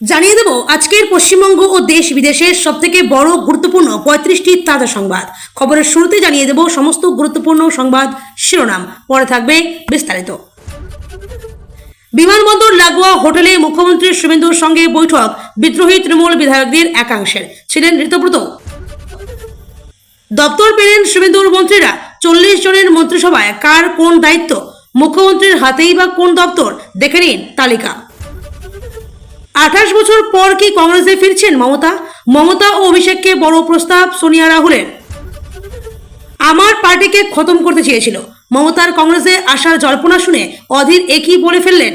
জানিয়ে দেব আজকের পশ্চিমবঙ্গ ও দেশ বিদেশের সবথেকে বড় গুরুত্বপূর্ণ 35টি তাজা সংবাদ। খবরের শুরুতে জানিয়ে দেব সমস্ত গুরুত্বপূর্ণ সংবাদ শিরোনাম, পরে থাকবে বিস্তারিত। বিমানবন্দর লাগোয়া হোটেলে মুখ্যমন্ত্রী শুভেন্দুর সঙ্গে বৈঠক বিদ্রোহী তৃণমূল বিধায়কদের একাংশের, ছিলেন ঋতব্রত। দপ্তর পেলেন শুভেন্দুর মন্ত্রীরা। 40 জনের মন্ত্রিসভায় কার কোন দায়িত্ব, মুখ্যমন্ত্রীর হাতেই বা কোন দপ্তর, দেখে নিন তালিকা। 28 বছর পর কি কংগ্রেসে ফিরছেন মমতা ও অভিষেককে বড় প্রস্তাব সোনিয়া রাহুলের। আমার পার্টিকে খতম করতে চেয়েছিল, মমতার কংগ্রেসে আসার জল্পনা শুনে অধীর একই বলে ফেললেন।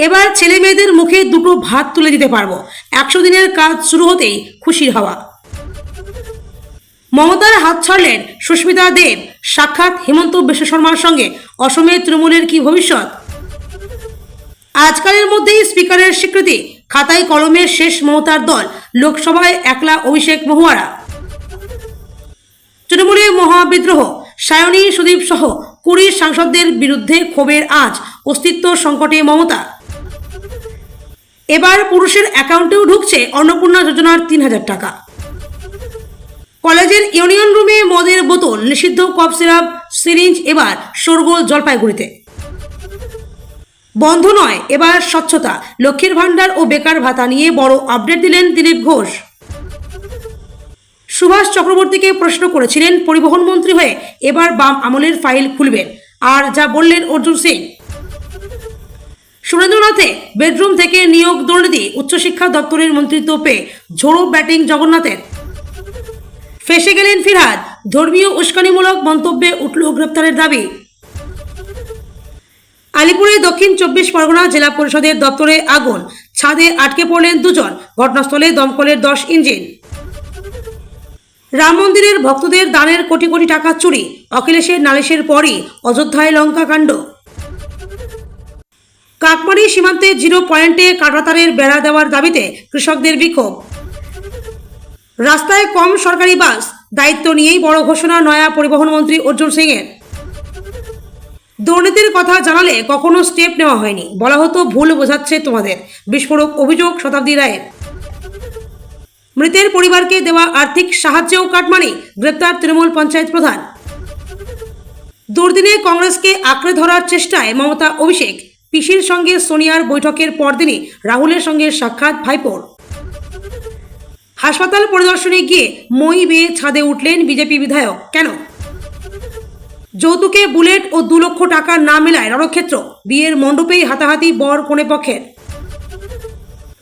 এবার ছেলে মেয়েদের মুখে দুটো ভাত তুলে দিতে পারবো, 100 দিনের কাজ শুরু হতেই খুশির হাওয়া। মমতার হাত ছাড়লেন সুস্মিতা দেব, সাক্ষাৎ হিমন্ত বিশ্ব শর্মার সঙ্গে। অসমে তৃণমূলের কি ভবিষ্যৎ? আজকালের মধ্যেই স্পিকারের স্বীকৃতি, খাতায় কলমে শেষ মমতার দল, লোকসভায় একলা অভিষেক মহুয়ারা। তৃণমূলে মহাবিদ্রোহ, সায়নী সুদীপ সহ 20 সাংসদদের বিরুদ্ধে ক্ষোভের আঁচ, অস্তিত্ব সংকটে মমতা। এবার পুরুষের অ্যাকাউন্টেও ঢুকছে অন্নপূর্ণা যোজনার 3000 টাকা। কলেজের ইউনিয়ন রুমে মদের বোতল, নিষিদ্ধ কফ সিরাপ, সিরিঞ্জ, এবার শোরগোল জলপাইগুড়িতে। বন্ধ নয়, এবার স্বচ্ছতা, লক্ষ্মীর ভান্ডার ও বেকার ভাতা নিয়ে বড় আপডেট দিলেন দিলীপ ঘোষ। সুভাষ চক্রবর্তীকে প্রশ্ন করেছিলেন পরিবহন মন্ত্রী হয়ে, এবার বাম আমলের ফাইল খুলবেন, আর যা বললেন অর্জুন সিং। সুরেন্দ্রনাথে বেডরুম থেকে নিয়োগ দুর্নীতি, উচ্চশিক্ষা দপ্তরের মন্ত্রিত্ব পেয়ে ঝোড়ো ব্যাটিং জগন্নাথের। ফেসে গেলেন ফিরহাদ, ধর্মীয় উস্কানিমূলক মন্তব্যে উঠল গ্রেপ্তারের দাবি। আলিপুরে দক্ষিণ 24 পরগনা জেলা পরিষদের দপ্তরে আগুন, ছাদে আটকে পড়লেন 2 জন, ঘটনাস্থলে দমকলের 10 ইঞ্জিন। রাম মন্দিরের ভক্তদের দানের কোটি কোটি টাকা চুরি, অখিলেশের নালিশের পরই অযোধ্যায় লঙ্কা কাণ্ড। কাকমারি সীমান্তে 0 পয়েন্টে কাঁটাতারের বেড়া দেওয়ার দাবিতে কৃষকদের বিক্ষোভ। রাস্তায় কম সরকারি বাস, দায়িত্ব নিয়েই বড় ঘোষণা নয়া পরিবহন মন্ত্রী অর্জুন সিং এর। দুর্নীতির কথা জানালে কখনো স্টেপ নেওয়া হয়নি, বলা হতো ভুল বোঝাচ্ছে তোমাদের, বিস্ফোরক অভিযোগ শতাব্দী রায়ের। মৃতের পরিবারকে দেওয়া আর্থিক সাহায্যেও কাটমানি, গ্রেপ্তার তৃণমূল পঞ্চায়েত প্রধান। দুর্দিনে কংগ্রেসকে আঁকড়ে ধরার চেষ্টায় মমতা অভিষেক, পিসির সঙ্গে সোনিয়ার বৈঠকের পরদিনই রাহুলের সঙ্গে সাক্ষাৎ ভাইপোর। হাসপাতাল পরিদর্শনে গিয়ে মই বেয়ে ছাদে উঠলেন বিজেপি বিধায়ক, কেন? যৌতুকে বুলেট ও 2 লক্ষ টাকা না মেলায় রণক্ষেত্র, বিয়ের মণ্ডপেই হাতাহাতি বর কনে পক্ষের।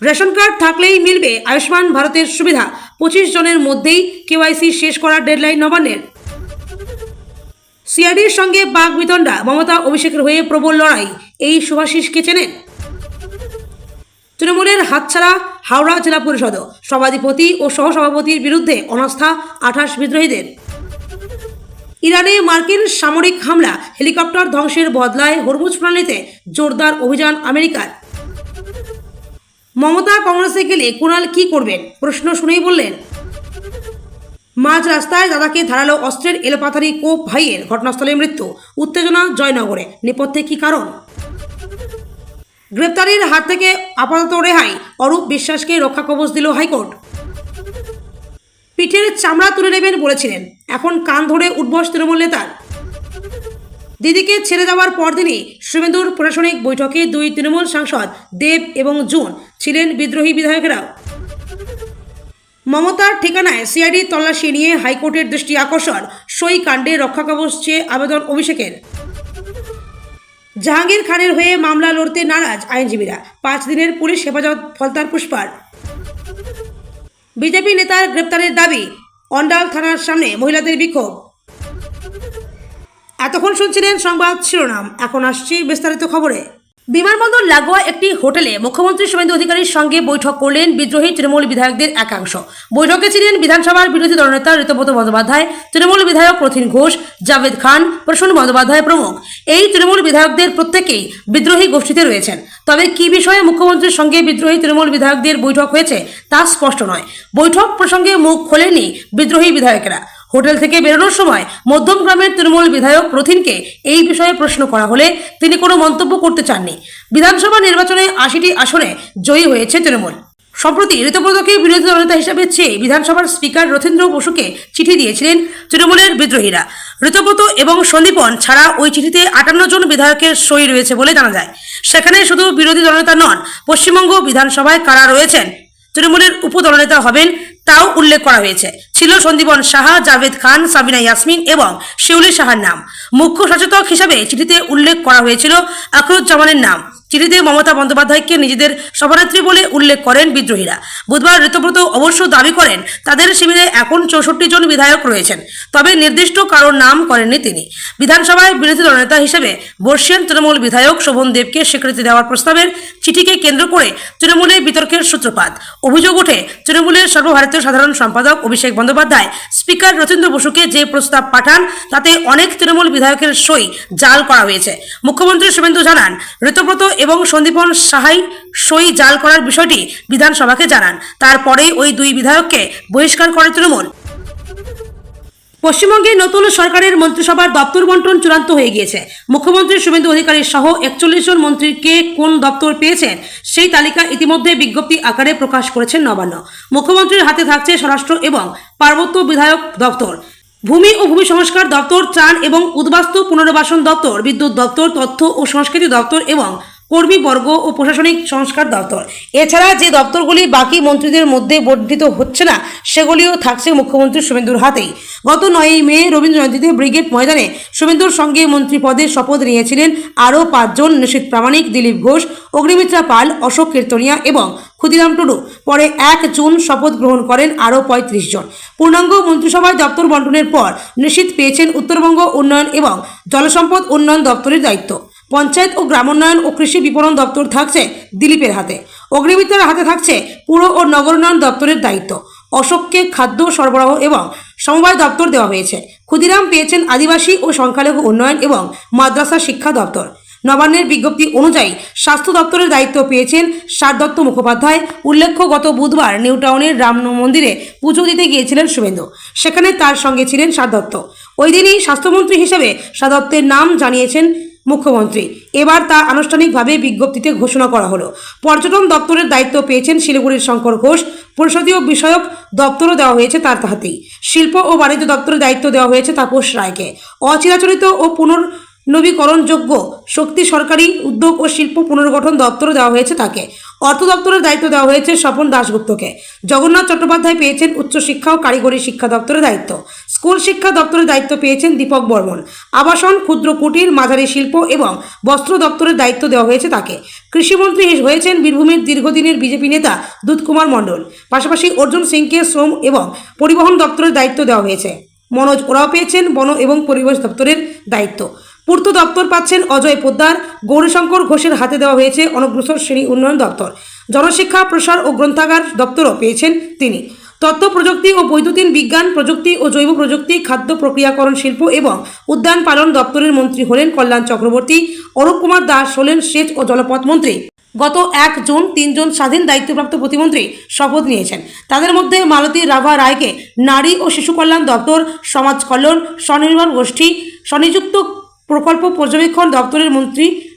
রেশন কার্ড থাকলেই মিলবে আয়ুষ্মান ভারতের সুবিধা, 25 জনের মধ্যেই কেওয়াইসি শেষ করার ডেডলাইন নবান্নের। সিআইডির সঙ্গে বাঘ বিতণ্ডা, মমতা অভিষেকের হয়ে প্রবল লড়াই, এই শুভাশিসকে চেনেন? তৃণমূলের হাতছাড়া হাওড়া জেলা পরিষদ, সভাধিপতি ও সহসভাপতির বিরুদ্ধে অনাস্থা 28 বিদ্রোহীদের। ইরানে মার্কিন সামরিক হামলা, হেলিকপ্টার ধ্বংসের বদলায় হরমুজ প্রণালীতে জোরদার অভিযান আমেরিকার। মমতা কংগ্রেসে গেলে কুণাল কি করবেন, প্রশ্ন শুনেই বললেন। মাঝ রাস্তায় দাদাকে ধারালো অস্ত্রের এলোপাথারি কোপ ভাইয়ের, ঘটনাস্থলে মৃত্যু। উত্তেজনা জয়নগরে, নেপথ্যে কি কারণ? গ্রেপ্তারির হাত থেকে আপাতত রেহাই, অরূপ বিশ্বাসকে রক্ষা কবচ দিল হাইকোর্ট। পিঠের চামড়া তুলে নেবেন বলেছিলেন, এখন কান ধরে উঠবস তৃণমূল নেতার। দিদিকে ছেড়ে যাওয়ার পরদিনই শুভেন্দুর প্রশাসনিক বৈঠকে 2 তৃণমূল সাংসদ দেব এবং জুন, ছিলেন বিদ্রোহী বিধায়কেরাও। মমতার ঠিকানায় সিআইডি তল্লাশি নিয়ে হাইকোর্টের দৃষ্টি আকর্ষণ, সই কাণ্ডে রক্ষা কবচ চেয়ে আবেদন অভিষেকের। জাহাঙ্গীর খানের হয়ে মামলা লড়তে নারাজ আইনজীবীরা, 5 দিনের পুলিশ হেফাজত ফলতার পুষ্পার। বিজেপি নেতার গ্রেপ্তারের দাবি, অন্ডাল থানার সামনে মহিলাদের বিক্ষোভ। এতক্ষণ শুনছিলেন সংবাদ শিরোনাম, এখন আসছি বিস্তারিত খবরে। বিমানবন্দর লাগোয়া একটি হোটেলে মুখ্যমন্ত্রী শুভেন্দু অধিকারীর সঙ্গে বৈঠক করলেন বিদ্রোহী তৃণমূল বিধায়কদের একাংশ। বৈঠকে ছিলেন বিধানসভার বিরোধী দলনেতা ঋতব্রত বন্দ্যোপাধ্যায়, তৃণমূল বিধায়ক রথিন ঘোষ, জাভেদ খান, প্রসন্ন বন্দ্যোপাধ্যায় প্রমুখ। এই তৃণমূল বিধায়কদের প্রত্যেকেই বিদ্রোহী গোষ্ঠীতে রয়েছেন। তবে কি বিষয়ে মুখ্যমন্ত্রীর সঙ্গে বিদ্রোহী তৃণমূল বিধায়কদের বৈঠক হয়েছে তা স্পষ্ট নয়। বৈঠক প্রসঙ্গে মুখ খোলেননি বিদ্রোহী বিধায়কেরা। হোটেল থেকে বেরোনোর সময় মধ্যমগ্রামের তৃণমূল বিধায়ক রথিনকে এই বিষয়ে প্রশ্ন করা হলে তিনি কোনো মন্তব্য করতে চাননি। বিধানসভা নির্বাচনে ৮০টি আসনে জয়ী হয়েছে তৃণমূল। সম্প্রতি ঋতব্রতকে বিরোধী দলনেতা হিসেবে চেয়ে বিধানসভার স্পিকার রথীন্দ্র বসুকে চিঠি দিয়েছিলেন তৃণমূলের বিদ্রোহীরা। ঋতব্রত এবং সন্দীপন ছাড়া ওই চিঠিতে ৫৮ জন বিধায়কের সই রয়েছে বলে জানা যায়। সেখানে শুধু বিরোধী দলনেতা নন, পশ্চিমবঙ্গ বিধানসভায় কারা রয়েছেন, তৃণমূলের উপদলনেতা হবেন তাও উল্লেখ করা হয়েছে। ছিল সন্দীপন সাহা, জাভেদ খান, সাবিনা ইয়াসমিন এবং শিউলি সাহার নাম। মুখ্য সচেতক হিসাবে চিঠিতে উল্লেখ করা হয়েছিল আখরুজ্জামানের নাম। চিঠিতে মমতা বন্দ্যোপাধ্যায়কে নিজেদের সভানেত্রী বলে উল্লেখ করেন বিদ্রোহীরা। বুধবার ঋতব্রত অবশ্য দাবি করেন তাদের শিবিরে এখন ৬৪ জন বিধায়ক রয়েছেন, তবে নির্দিষ্ট কারোর নাম করেননি তিনি। বিধানসভায় বিরোধী দলনেতা হিসেবে বর্ষিয়ান তৃণমূল বিধায়ক শোভন দেবকে স্বীকৃতি দেওয়ার প্রস্তাবের চিঠিকে কেন্দ্র করে তৃণমূলে বিতর্কের সূত্রপাত। অভিযোগ ওঠে, তৃণমূলের সর্বভারতীয় সাধারণ সম্পাদক অভিষেক বন্দ্যোপাধ্যায় স্পিকার রথীন্দ্র বসুকে যে প্রস্তাব পাঠান তাতে অনেক তৃণমূল বিধায়কের সই জাল করা হয়েছে। মুখ্যমন্ত্রী শুভেন্দু জানান, ঋতব্রত এবং সন্দীপন সাহাই সই জাল করার বিষয়টি বিধানসভাকে জানান। তারপরেই ওই দুই বিধায়ককে বহিষ্কার করে তৃণমূল। পশ্চিমবঙ্গে নতুন সরকারের মন্ত্রিসভার দপ্তর বন্টন চূড়ান্ত হয়ে গিয়েছে। মুখ্যমন্ত্রী শুভেন্দু অধিকারী সহ ৪১ জন মন্ত্রী কে কোন দপ্তর পেয়েছেন সেই তালিকা ইতিমধ্যে বিজ্ঞপ্তি আকারে প্রকাশ করেছেন নবান্ন। মুখ্যমন্ত্রীর হাতে থাকছে স্বরাষ্ট্র এবং পার্বত্য বিধায়ক দপ্তর, ভূমি ও ভূমি সংস্কার দপ্তর, ত্রাণ এবং উদ্বাস্তু পুনর্বাসন দপ্তর, বিদ্যুৎ দপ্তর, তথ্য ও সংস্কৃতি দপ্তর এবং কর্মীবর্গ ও প্রশাসনিক সংস্কার দপ্তর। এছাড়া যে দপ্তরগুলি বাকি মন্ত্রীদের মধ্যে বর্ধিত হচ্ছে না সেগুলিও থাকছে মুখ্যমন্ত্রী শুভেন্দুর হাতেই। গত ৯ই মে রবীন্দ্র জয়ন্তীতে ব্রিগেড ময়দানে শুভেন্দুর সঙ্গে মন্ত্রী পদে শপথ নিয়েছিলেন আরও ৫ জন, নিশীথ প্রামাণিক, দিলীপ ঘোষ, অগ্নিমিত্রা পাল, অশোক কীর্তনিয়া এবং ক্ষুদিরাম টুডু। পরে ১ জুন শপথ গ্রহণ করেন আরও ৩৫ জন। পূর্ণাঙ্গ মন্ত্রিসভায় দপ্তর বন্টনের পর নিশীথ পেয়েছেন উত্তরবঙ্গ উন্নয়ন এবং জলসম্পদ উন্নয়ন দপ্তরের দায়িত্ব। পঞ্চায়েত ও গ্রামোন্নয়ন ও কৃষি বিপণন দপ্তর থাকছে দিলীপের হাতে। অগ্নিমিত্রার হাতে থাকছে পুর ও নগরোন্নয়ন দপ্তরের দায়িত্ব। অশোককে খাদ্য সরবরাহ এবং সমবায় দপ্তর দেওয়া হয়েছে। ক্ষুদিরাম পেয়েছেন আদিবাসী ও সংখ্যালঘু উন্নয়ন এবং মাদ্রাসা শিক্ষা দপ্তর। নবান্নের বিজ্ঞপ্তি অনুযায়ী স্বাস্থ্য দপ্তরের দায়িত্ব পেয়েছেন সারদত্ত মুখোপাধ্যায়। উল্লেখ্য, গত বুধবার নিউ টাউনের রাম মন্দিরে পুজো দিতে গিয়েছিলেন শুভেন্দু। সেখানে তার সঙ্গে ছিলেন সারদত্ত। ওই দিনই স্বাস্থ্যমন্ত্রী হিসেবে সারদত্তের নাম জানিয়েছেন মুখ্যমন্ত্রী। এবার তা আনুষ্ঠানিকভাবে বিজ্ঞপ্তিতে ঘোষণা করা হলো। পর্যটন দপ্তরের দায়িত্ব পেয়েছেন শিলিগুড়ির শঙ্কর ঘোষ। পরিষদীয় বিষয়ক দপ্তরও দেওয়া হয়েছে তার হাতেই। শিল্প ও বাণিজ্য দপ্তরের দায়িত্ব দেওয়া হয়েছে তাপস রায়কে। অচিরাচরিত ও পুনর্নবীকরণযোগ্য শক্তি সরকারি উদ্যোগ ও শিল্প পুনর্গঠন দপ্তর দেওয়া হয়েছে তাকে। অর্থ দপ্তরের দায়িত্ব দেওয়া হয়েছে স্বপন দাশগুপ্তকে। জগন্নাথ চট্টোপাধ্যায় পেয়েছেন উচ্চশিক্ষা ও কারিগরি শিক্ষা দপ্তরের দায়িত্ব। স্কুল শিক্ষা দপ্তরের দায়িত্ব পেয়েছেন দীপক বর্মন। আবাসন, ক্ষুদ্র কুটির, মাঝারি শিল্প এবং বস্ত্র দপ্তরের দায়িত্ব দেওয়া হয়েছে তাকে। কৃষিমন্ত্রী হয়েছেন বীরভূমের দীর্ঘদিনের বিজেপি নেতা দুধকুমার মণ্ডল। পাশাপাশি অর্জুন সিংকে শ্রম এবং পরিবহন দপ্তরের দায়িত্ব দেওয়া হয়েছে। মনোজ ওরাও পেয়েছেন বন এবং পরিবেশ দপ্তরের দায়িত্ব। পূর্ত দপ্তর পাচ্ছেন অজয় পোদ্দার। গৌরীশঙ্কর ঘোষের হাতে দেওয়া হয়েছে অনগ্রসর শ্রেণী উন্নয়ন দপ্তর। জনশিক্ষা, প্রসার ও গ্রন্থাগার দপ্তরও পেয়েছেন তিনি। তথ্য প্রযুক্তি ও বৈদ্যুতিন বিজ্ঞান প্রযুক্তি ও জৈব প্রযুক্তি, খাদ্য প্রক্রিয়াকরণ শিল্প এবং উদ্যান পালন দপ্তরের মন্ত্রী হলেন কল্যাণ চক্রবর্তী। অরূপ কুমার দাস হলেন সেচ ও জলপথ মন্ত্রী। গত ১ জুন ৩ জন স্বাধীন দায়িত্বপ্রাপ্ত প্রতিমন্ত্রী শপথ নিয়েছেন। তাদের মধ্যে মালতী রাভা রায়কে নারী ও শিশু কল্যাণ দপ্তর, সমাজ কল্যাণ, স্বনির্ভর গোষ্ঠী, স্বনিযুক্ত প্রকল্প পর্যবেক্ষণ দপ্তরের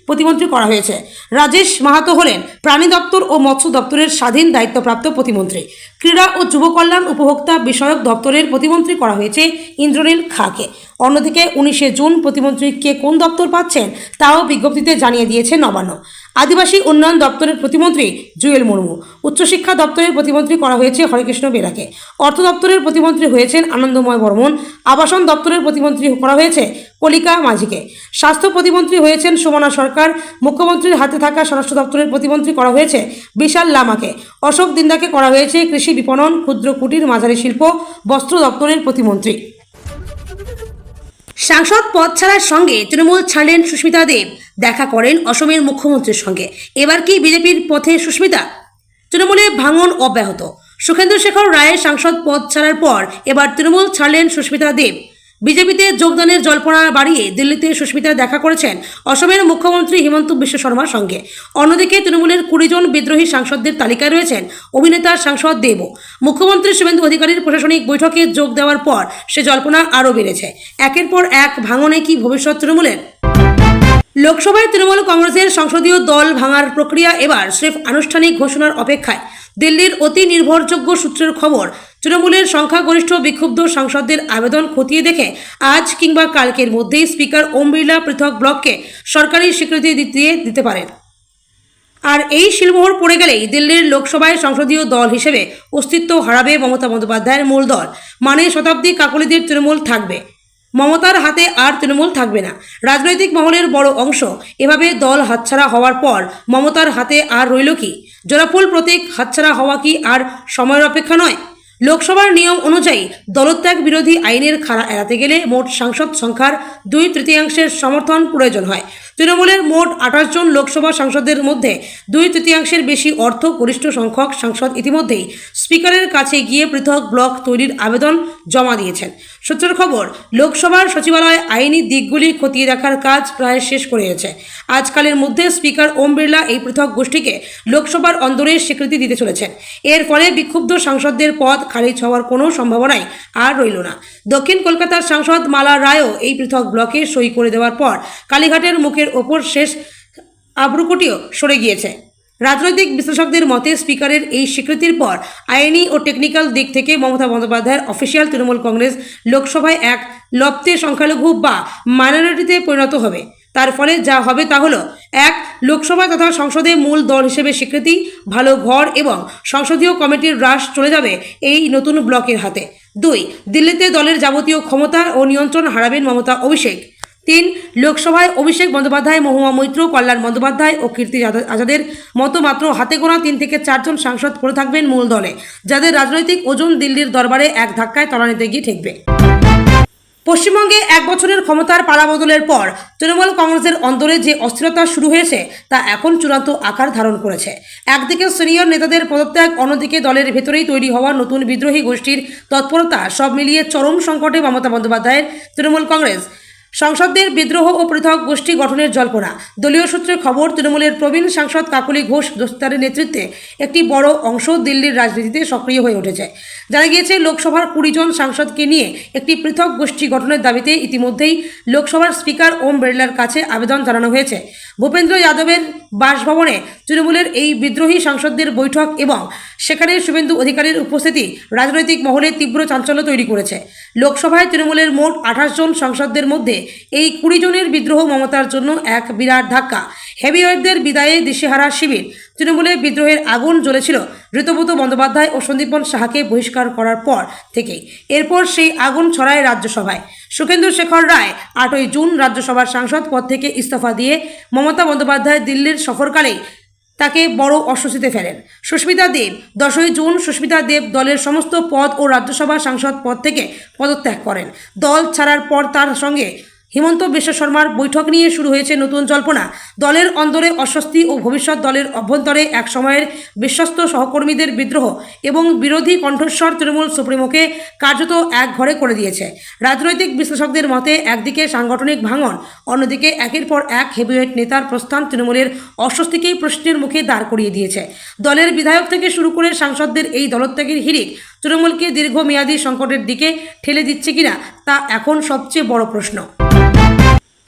প্রতিমন্ত্রী করা হয়েছে। রাজেশ মাহাতো হলেন প্রাণী দপ্তর ও মৎস্য দপ্তরের স্বাধীন দায়িত্বপ্রাপ্ত প্রতিমন্ত্রী। ক্রীড়া ও যুব কল্যাণ উপভোক্তা বিষয়ক দপ্তরের প্রতিমন্ত্রী করা হয়েছে ইন্দ্রনীল খাকে। অন্যদিকে ১৯শে জুন প্রতিমন্ত্রী কে কোন দপ্তর পাচ্ছেন তাও বিজ্ঞপ্তিতে জানিয়ে দিয়েছে নবান্ন। আদিবাসী উন্নয়ন দপ্তরের প্রতিমন্ত্রী জুয়েল মুর্মু। উচ্চশিক্ষা দপ্তরের প্রতিমন্ত্রী করা হয়েছে হরেকৃষ্ণ বেরাকে। অর্থ দপ্তরের প্রতিমন্ত্রী হয়েছেন আনন্দময় বর্মন। আবাসন দপ্তরের প্রতিমন্ত্রী করা হয়েছে কলিকা মাঝিকে। স্বাস্থ্য প্রতিমন্ত্রী হয়েছেন সুমনা সরকার। মুখ্যমন্ত্রীর হাতে থাকা স্বরাষ্ট্র দপ্তরের প্রতিমন্ত্রী করা হয়েছে বিশাল লামাকে। অশোক দিন্দাকে করা হয়েছে কৃষি বিপণন, ক্ষুদ্র কুটির, মাঝারি শিল্প, বস্ত্র দপ্তরের প্রতিমন্ত্রী। সাংসদ পদ ছাড়ার সঙ্গে তৃণমূল ছাড়লেন সুস্মিতা দেব। দেখা করেন অসমের মুখ্যমন্ত্রীর সঙ্গে। এবার কি বিজেপির পথে সুস্মিতা? তৃণমূলে ভাঙন অব্যাহত। সুখেন্দু শেখর রায়ের সাংসদ পদ ছাড়ার পর এবার তৃণমূল ছাড়লেন সুস্মিতা দেব। বিজেপিতে যোগদানের জল্পনা বাড়িয়ে দিল্লিতে সুস্মিতা দেখা করেছেন অসমের মুখ্যমন্ত্রী হিমন্ত বিশ্ব শর্মার সঙ্গে। অন্যদিকে তৃণমূলের 20 জন বিদ্রোহী সাংসদদের তালিকায় রয়েছেন অভিনেতা সাংসদ দেবও। মুখ্যমন্ত্রী শুভেন্দু অধিকারীর প্রশাসনিক বৈঠকে যোগ দেওয়ার পর সে জল্পনা আরও বেড়েছে। একের পর এক ভাঙনে কি ভবিষ্যৎ তৃণমূলের? লোকসভায় তৃণমূল কংগ্রেসের সংসদীয় দল ভাঙার প্রক্রিয়া এবার স্রেফ আনুষ্ঠানিক ঘোষণার অপেক্ষায়। দিল্লির অতি নির্ভরযোগ্য সূত্রের খবর, তৃণমূলের সংখ্যাগরিষ্ঠ বিক্ষুব্ধ সাংসদদের আবেদন খতিয়ে দেখে আজ কিংবা কালকের মধ্যেই স্পিকার ওম বিড়লা পৃথক ব্লককে সরকারি স্বীকৃতি দিতে পারেন। আর এই শিলমোহর পড়ে গেলেই দিল্লির লোকসভায় সংসদীয় দল হিসেবে অস্তিত্ব হারাবে মমতা বন্দ্যোপাধ্যায়ের মূল দল, মানে শতাব্দী কাকলিদের তৃণমূল থাকবে। মমতার হাতে আর তৃণমূল থাকবে না। রাজনৈতিক মহলের বড় অংশ এভাবে দল হাতছাড়া হওয়ার পর মমতার হাতে আর রইল কি? জোড়াফুল প্রতীক হাতছাড়া হওয়া কি আর সময়ের অপেক্ষা নয়? লোকসভার নিয়ম অনুযায়ী দলত্যাগ বিরোধী আইনের খাড়া এড়াতে গেলে মোট সাংসদ সংখ্যার 2/3 সমর্থন প্রয়োজন হয়। তৃণমূলের মোট 28 জন লোকসভা সাংসদের মধ্যে 2/3 বেশি অর্থ গরিষ্ঠ সংখ্যক সাংসদ ইতিমধ্যেই স্পিকারের কাছে গিয়ে পৃথক ব্লক তৈরির আবেদন জমা দিয়েছেন। সূত্রের খবর, লোকসভার সচিবালয় আইনি দিকগুলি খতিয়ে দেখার কাজ প্রায় শেষ করে গেছে। আজকালের মধ্যে স্পিকার ওম বিড়লা এই পৃথক গোষ্ঠীকে লোকসভার অন্দরে স্বীকৃতি দিতে চলেছেন। এর ফলে বিক্ষুব্ধ সাংসদদের পদ খারিজ হওয়ার কোনো সম্ভাবনাই আর রইল না। দক্ষিণ কলকাতার সাংসদ মালা রায়ও এই পৃথক ব্লকে সই করে দেওয়ার পর কালীঘাটের মুখের ওপর শেষ আব্রুকুটিও সরে গিয়েছে। রাজনৈতিক বিশ্লেষকদের মতে স্পিকারের এই স্বীকৃতির পর আইনি ও টেকনিক্যাল দিক থেকে মমতা বন্দ্যোপাধ্যায়ের অফিসিয়াল তৃণমূল কংগ্রেস লোকসভায় এক লপ্তে সংখ্যালঘু বা মাইনরিটিতে পরিণত হবে। তার ফলে যা হবে তা হলো, 1. লোকসভা তথা সংসদে মূল দল হিসেবে স্বীকৃতি, ভালো ঘর এবং সংসদীয় কমিটির হ্রাস চলে যাবে এই নতুন ব্লকের হাতে। 2. দিল্লিতে দলের যাবতীয় ক্ষমতা ও নিয়ন্ত্রণ হারাবেন মমতা অভিষেক। 3. লোকসভায় অভিষেক বন্দ্যোপাধ্যায়, মহুয়া মৈত্র, কল্যাণ বন্দ্যোপাধ্যায় ও কীর্তি আজাদের মতো মাত্র হাতে গোনা 3 থেকে 4 জন সাংসদ পড়ে থাকবেন মূল দলে, যাদের রাজনৈতিক ওজন দিল্লির দরবারে এক ধাক্কায় তলানিতে গিয়ে ঠেকবে। পশ্চিমবঙ্গে 1 বছরের ক্ষমতার পালাবদলের পর তৃণমূল কংগ্রেসের অন্দরে যে অস্থিরতা শুরু হয়েছে তা এখন চূড়ান্ত আকার ধারণ করেছে। একদিকে সিনিয়র নেতাদের পদত্যাগ, অন্যদিকে দলের ভেতরেই তৈরি হওয়া নতুন বিদ্রোহী গোষ্ঠীর তৎপরতা, সব মিলিয়ে চরম সংকটে মমতা বন্দ্যোপাধ্যায়ের তৃণমূল কংগ্রেস। সংসদদের বিদ্রোহ ও পৃথক গোষ্ঠী গঠনের জল্পনা। দলীয় সূত্রে খবর, তৃণমূলের প্রবীণ সাংসদ কাকলি ঘোষ দস্তারের নেতৃত্বে একটি বড় অংশ দিল্লির রাজনীতিতে সক্রিয় হয়ে উঠেছে। জানা গিয়েছে, লোকসভার 20 জন সাংসদকে নিয়ে একটি পৃথক গোষ্ঠী গঠনের দাবিতে ইতিমধ্যেই লোকসভার স্পিকার ওম বিড়লার কাছে আবেদন জানানো হয়েছে। ভূপেন্দ্র যাদবের বাসভবনে তৃণমূলের এই বিদ্রোহী সাংসদদের বৈঠক এবং সেখানে শুভেন্দু অধিকারীর উপস্থিতি রাজনৈতিক মহলে তীব্র চাঞ্চল্য তৈরি করেছে। লোকসভায় তৃণমূলের মোট 28 জন সাংসদদের মধ্যে এই 20 জনের বিদ্রোহ মমতার জন্য এক বিরাট ধাক্কা। হেভিওয়েটদের বিদায়ে দিশেহারা শিবির। তৃণমূলে বিদ্রোহের আগুন জ্বলেছিল ঋতব্রত বন্দ্যোপাধ্যায় ও সন্দীপন সাহাকে বহিষ্কার করার পর থেকেই। এরপর সেই আগুন ছড়ায় রাজ্যসভায়। সুখেন্দু শেখর রায় 8ই জুন রাজ্যসভার সাংসদ পদ থেকে ইস্তফা দিয়ে মমতা বন্দ্যোপাধ্যায় দিল্লির সফরকালেই তাকে বড় অস্বস্তিতে ফেলেন। সুস্মিতা দেব 10ই জুন সুস্মিতা দেব দলের সমস্ত পদ ও রাজ্যসভা সাংসদ পদ থেকে পদত্যাগ করেন। দল ছাড়ার পর তার সঙ্গে হিমন্ত বিশ্ব শর্মার বৈঠক নিয়ে শুরু হয়েছে নতুন জল্পনা। দলের অন্দরে অস্বস্তি ও ভবিষ্যৎ দলের অভ্যন্তরে এক সময়ের বিশ্বস্ত সহকর্মীদের বিদ্রোহ এবং বিরোধী কণ্ঠস্বর তৃণমূল সুপ্রিমোকে কার্যত এক ঘরে করে দিয়েছে। রাজনৈতিক বিশ্লেষকদের মতে একদিকে সাংগঠনিক ভাঙন, অন্যদিকে একের পর এক হেভিওয়েট নেতার প্রস্থান তৃণমূলের অস্বস্তিকেই প্রশ্নের মুখে দাঁড় করিয়ে দিয়েছে। দলের বিধায়ক থেকে শুরু করে সাংসদদের এই দলত্যাগের হিড়িক তৃণমূলকে দীর্ঘমেয়াদী সংকটের দিকে ঠেলে দিচ্ছে কিনা তা এখন সবচেয়ে বড় প্রশ্ন।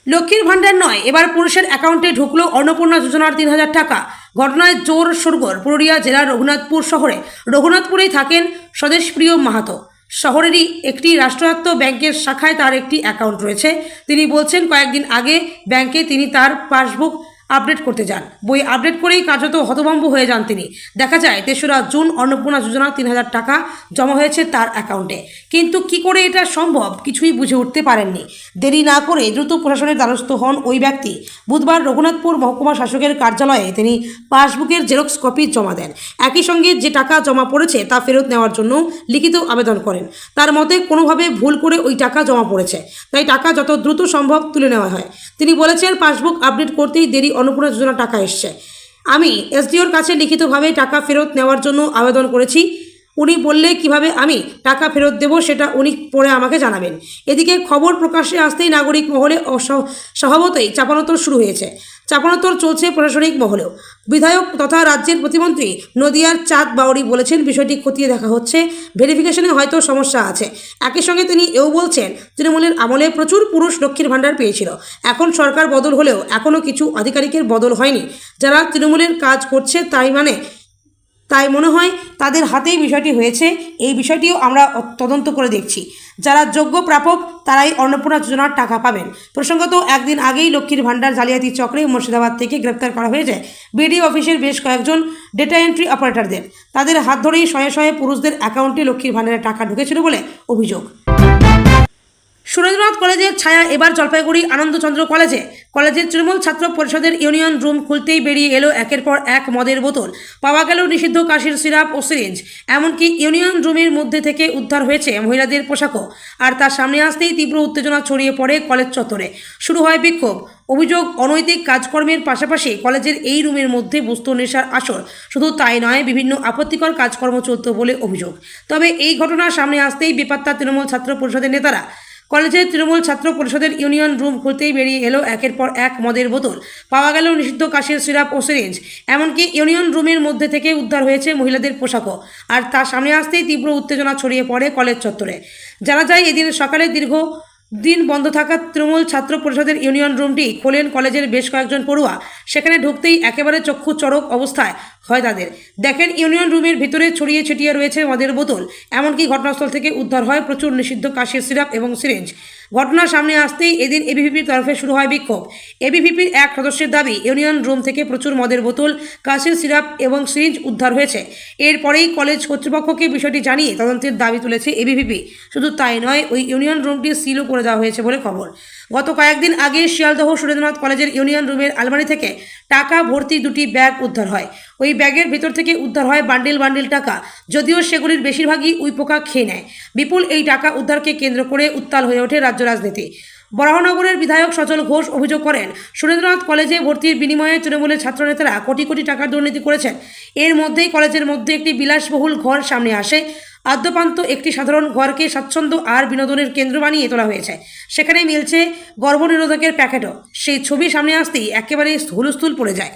লক্ষ্মীর ভাণ্ডার নয়, এবার পুরুষের অ্যাকাউন্টে ঢুকলো অন্নপূর্ণা যোজনার 3000 টাকা। ঘটনায় জোর শোরগোল পুরুলিয়া জেলার রঘুনাথপুর শহরে। রঘুনাথপুরেই থাকেন স্বদেশপ্রিয় মাহাতো। শহরেরই একটি রাষ্ট্রায়ত্ত ব্যাংকের শাখায় তার একটি অ্যাকাউন্ট রয়েছে। তিনি বলছেন, কয়েকদিন আগে ব্যাংকে তিনি তার পাসবুক আপডেট করতে যান। বই আপডেট করেই কার্যত হতভম্ব হয়ে যান তিনি। দেখা যায় 3রা জুন অন্নপূর্ণা যোজনা 3000 টাকা জমা হয়েছে তার অ্যাকাউন্টে। কিন্তু কি করে এটা সম্ভব কিছুই বুঝে উঠতে পারেননি। দেরি না করে দ্রুত প্রশাসনের দ্বারস্থ হন ওই ব্যক্তি। বুধবার রঘুনাথপুর মহকুমা শাসকের কার্যালয়ে তিনি পাসবুকের জেরক্স কপি জমা দেন। একই সঙ্গে যে টাকা জমা পড়েছে তা ফেরত নেওয়ার জন্য লিখিত আবেদন করেন। তার মতে কোনোভাবে ভুল করে ওই টাকা জমা পড়েছে, তাই টাকা যত দ্রুত সম্ভব তুলে নেওয়া হয়। তিনি বলেছেন, পাসবুক আপডেট করতেই দেরি অন্নপূর্ণা যোজনা টাকা এসছে। আমি এসডিওর কাছে লিখিতভাবে টাকা ফেরত নেওয়ার জন্য আবেদন করেছি। উনি বললে কিভাবে আমি টাকা ফেরত দেব সেটা উনি পরে আমাকে জানাবেন। এদিকে খবর প্রকাশ্যে আসতেই নাগরিক মহলে স্বভাবতই চাপানোতর শুরু হয়েছে। চাপানোতর চলছে প্রশাসনিক মহলেও। বিধায়ক তথা রাজ্যের প্রতিমন্ত্রী নদিয়ার চাঁদ বাউরি বলেছেন, বিষয়টি খতিয়ে দেখা হচ্ছে, ভেরিফিকেশনে হয়তো সমস্যা আছে। একই সঙ্গে তিনি এও বলছেন, তৃণমূলের আমলে প্রচুর পুরুষ লক্ষ্মীর ভাণ্ডার পেয়েছিল। এখন সরকার বদল হলেও এখনও কিছু আধিকারিকের বদল হয়নি। যারা তৃণমূলের কাজ করছে তাই মনে হয় তাদের হাতেই বিষয়টি হয়েছে। এই বিষয়টিও আমরা তদন্ত করে দেখছি। যারা যোগ্য প্রাপক তারাই অন্নপূর্ণা যোজনার টাকা পাবেন। প্রসঙ্গত, একদিন আগেই লক্ষ্মীর ভাণ্ডার জালিয়াতি চক্রে মুর্শিদাবাদ থেকে গ্রেপ্তার করা হয়েছে বিডিও অফিসের বেশ কয়েকজন ডেটা এন্ট্রি অপারেটরদের। তাদের হাত ধরেই শয়ে শয়ে পুরুষদের অ্যাকাউন্টে লক্ষ্মীর ভাণ্ডারের টাকা ঢুকেছিল বলে অভিযোগ। সুরেন্দ্রনাথ কলেজের ছায়া এবার জলপাইগুড়ি আনন্দচন্দ্র কলেজের তৃণমূল ছাত্র পরিষদের ইউনিয়ন রুম খুলতেই বেরিয়ে এলো একের পর এক মদের বোতল। পাওয়া গেল নিষিদ্ধ কাশির সিরাপ ও সিরিঞ্জ। এমনকি ইউনিয়ন রুমের মধ্যে থেকে উদ্ধার হয়েছে মহিলাদের পোশাকও। আর তার সামনে আসতেই তীব্র উত্তেজনা ছড়িয়ে পড়ে কলেজ চত্বরে। শুরু হয় বিক্ষোভ। অভিযোগ, অনৈতিক কাজকর্মের পাশাপাশি কলেজের এই রুমের মধ্যে বস্তু নেশার আসর। শুধু তাই নয়, বিভিন্ন আপত্তিকর কাজকর্ম চলত বলে অভিযোগ। তবে এই ঘটনার সামনে আসতেই বেপাত্তা তৃণমূল ছাত্র পরিষদের নেতারা। কলেজের তৃণমূল ছাত্র পরিষদের ইউনিয়ন রুম খুলতেই বেরিয়ে এলো একের পর এক মদের বোতল। পাওয়া গেল নিষিদ্ধ কাশির সিরাপ ও সিরিঞ্জ। এমনকি ইউনিয়ন রুমের মধ্যে থেকে উদ্ধার হয়েছে মহিলাদের পোশাকও। আর তার সামনে আসতেই তীব্র উত্তেজনা ছড়িয়ে পড়ে কলেজ চত্বরে। জানা যায়, এদিন সকালে দীর্ঘদিন বন্ধ থাকা তৃণমূল ছাত্র পরিষদের ইউনিয়ন রুমটি খোলেন কলেজের বেশ কয়েকজন পড়ুয়া। সেখানে ঢুকতেই একেবারে চক্ষু চড়ক অবস্থায় হয় তাদের। দেখেন, ইউনিয়ন রুমের ভিতরে ছড়িয়ে ছিটিয়ে রয়েছে মদের বোতল। এমনকি ঘটনাস্থল থেকে উদ্ধার হয় প্রচুর নিষিদ্ধ কাশির সিরাপ এবং সিরিঞ্জ। ঘটনার সামনে আসতেই এদিন এবিভিপির তরফে শুরু হয় বিক্ষোভ। এবিভিপির এক সদস্যের দাবি, ইউনিয়ন রুম থেকে প্রচুর মদের বোতল, কাশির সিরাপ এবং সিরিঞ্জ উদ্ধার হয়েছে। এরপরেই কলেজ কর্তৃপক্ষকে বিষয়টি জানিয়ে তদন্তের দাবি তুলেছে এবিভিপি। শুধু তাই নয়, ওই ইউনিয়ন রুমটি সিলও করে দেওয়া হয়েছে বলে খবর। গত কয়েকদিন আগে শিয়ালদহ সুরেন্দ্রনাথ কলেজের ইউনিয়ন রুমের আলমারি থেকে টাকা ভর্তি দুটি ব্যাগ উদ্ধার হয়। ওই ব্যাগের ভিতর থেকে উদ্ধার হয় বান্ডিল বান্ডিল টাকা, যদিও সেগুলির বেশিরভাগই উইপোকা খেয়ে নেয়। বিপুল এই টাকা উদ্ধারকে কেন্দ্র করে উত্তাল হয়ে ওঠে রাজ্য রাজনীতি। বরাহনগরের বিধায়ক সচল ঘোষ অভিযোগ করেন, সুরেন্দ্রনাথ কলেজে ভর্তির বিনিময়ে তৃণমূলের ছাত্রনেতারা কোটি কোটি টাকার দুর্নীতি করেছেন। এর মধ্যেই কলেজের মধ্যে একটি বিলাসবহুল ঘর সামনে আসে। আদ্যপান্ত একটি সাধারণ ঘরকে স্বাচ্ছন্দ্য আর বিনোদনের কেন্দ্র বানিয়ে তোলা হয়েছে। সেখানে মিলছে গর্ভনিরোধকের প্যাকেটও। সেই ছবি সামনে আসতেই একেবারে হুলস্থুল পড়ে যায়।